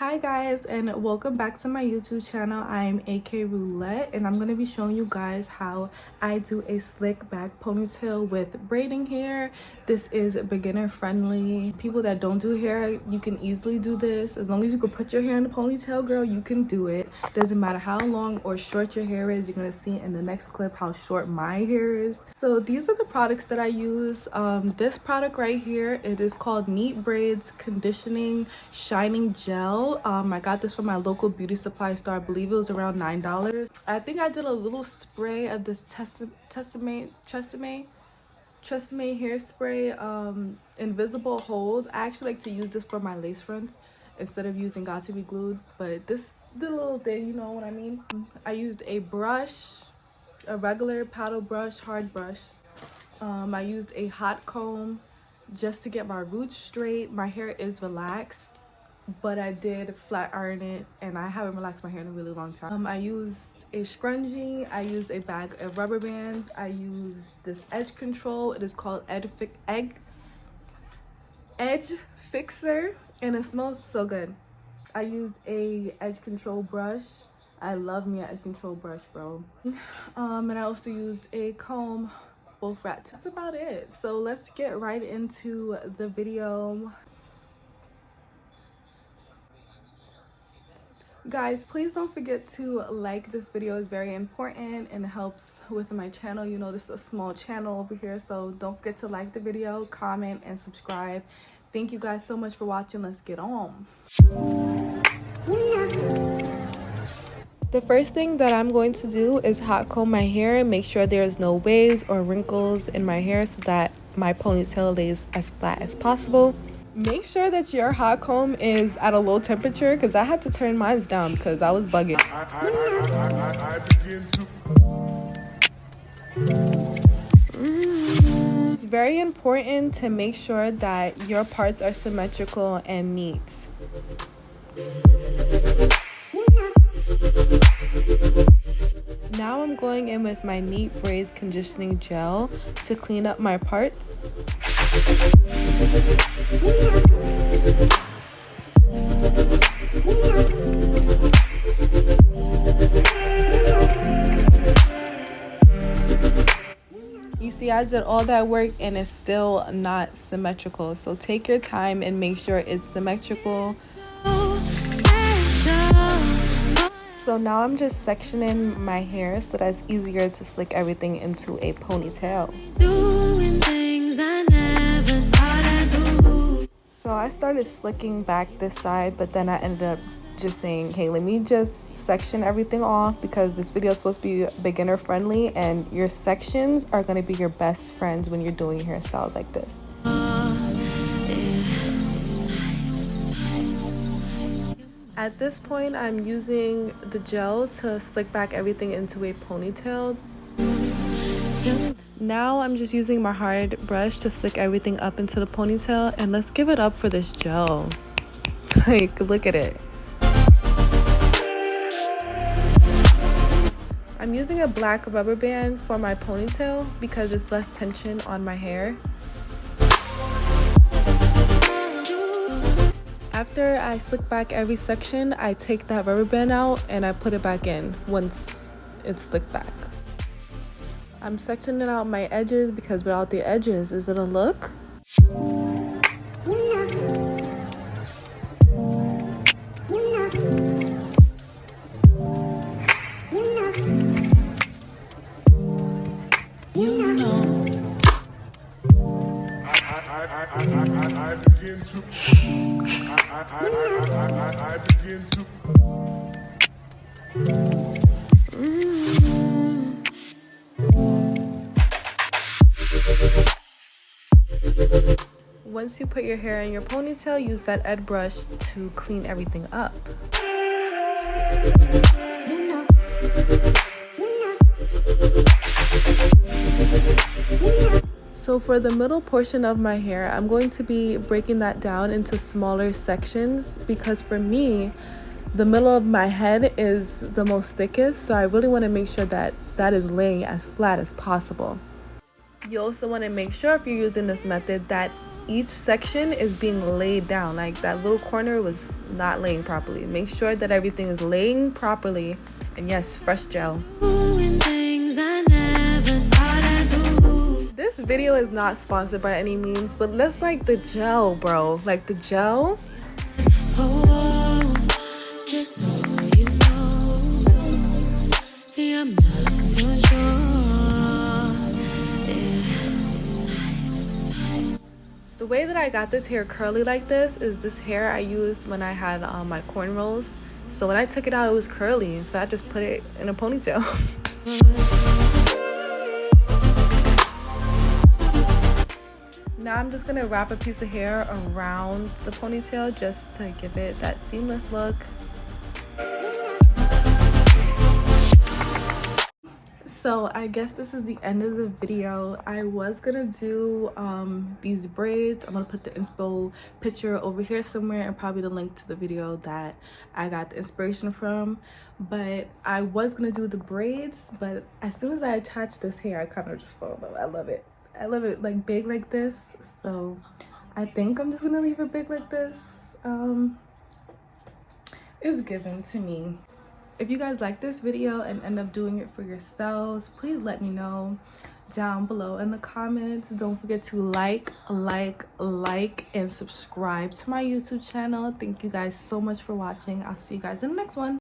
Hi guys, and welcome back to my YouTube channel. I'm AK Roulette, and I'm going to be showing you guys how I do a slick back ponytail with braiding hair. This is beginner friendly. People that don't do hair, you can easily do this. As long as you can put your hair in a ponytail, girl, you can do it. Doesn't matter how long or short your hair is. You're going to see in the next clip how short my hair is. So these are the products that I use. This product right here, it is called Neat Braids Conditioning Shining Gel. I got this from my local beauty supply store. I believe it was around $9. I think I did a little spray of this Tresemme hairspray, invisible hold. I actually like to use this for my lace fronts instead of using Got To Be Glued, but this the little thing, you know what I mean. I used a brush, a regular paddle brush, hard brush. I used a hot comb just to get my roots straight. My hair is relaxed, but I did flat iron it, and I haven't relaxed my hair in a really long time. I used a scrunchie. I used a bag of rubber bands. I used this edge control. It is called Edge Fixer, and it smells so good. I used a edge control brush. I love me an edge control brush, bro. And I also used a comb, both rats. That's about it. So let's get right into the video. Guys, please don't forget to like this video. It's very important and it helps with my channel. You know, this is a small channel over here, so don't forget to like the video, comment, and subscribe. Thank you guys so much for watching. Let's get on. The first thing that I'm going to do is hot comb my hair and make sure there's no waves or wrinkles in my hair so that my ponytail lays as flat as possible. Make sure that your hot comb is at a low temperature, because I had to turn mine down because I was bugging. It's very important to make sure that your parts are symmetrical and neat. Now I'm going in with my Neat Braids Conditioning Gel to clean up my parts. You see, I did all that work and it's still not symmetrical, so take your time and make sure it's symmetrical. So now I'm just sectioning my hair so that it's easier to slick everything into a ponytail. So I started slicking back this side, but then I ended up just saying, hey, let me just section everything off, because this video is supposed to be beginner friendly and your sections are going to be your best friends when you're doing hairstyles like this. At this point, I'm using the gel to slick back everything into a ponytail. Now I'm just using my hard brush to slick everything up into the ponytail, and let's give it up for this gel. Like, look at it. I'm using a black rubber band for my ponytail because it's less tension on my hair. After I slick back every section, I take that rubber band out and I put it back in once it's slicked back. I'm sectioning out my edges because without the edges, is it a look? Once you put your hair in your ponytail, use that edge brush to clean everything up. So for the middle portion of my hair, I'm going to be breaking that down into smaller sections, because for me, the middle of my head is the most thickest, so I really want to make sure that that is laying as flat as possible. You also want to make sure, if you're using this method, that each section is being laid down. Like that little corner was not laying properly. Make sure that everything is laying properly. And yes, fresh gel. This video is not sponsored by any means, but let's like the gel, bro. Like the gel. Just so you know, I'm not for sure. The way that I got this hair curly like this is this hair I used when I had my cornrows. So when I took it out, it was curly, so I just put it in a ponytail. Now I'm just gonna wrap a piece of hair around the ponytail just to give it that seamless look. So I guess this is the end of the video. I was gonna do these braids. I'm gonna put the inspo picture over here somewhere and probably the link to the video that I got the inspiration from. But I was gonna do the braids, but as soon as I attach this hair, I kind of just fall in love. I love it. I love it like big like this. So I think I'm just gonna leave it big like this. It's given to me. If you guys like this video and end up doing it for yourselves, please let me know down below in the comments. Don't forget to like, and subscribe to my YouTube channel. Thank you guys so much for watching. I'll see you guys in the next one.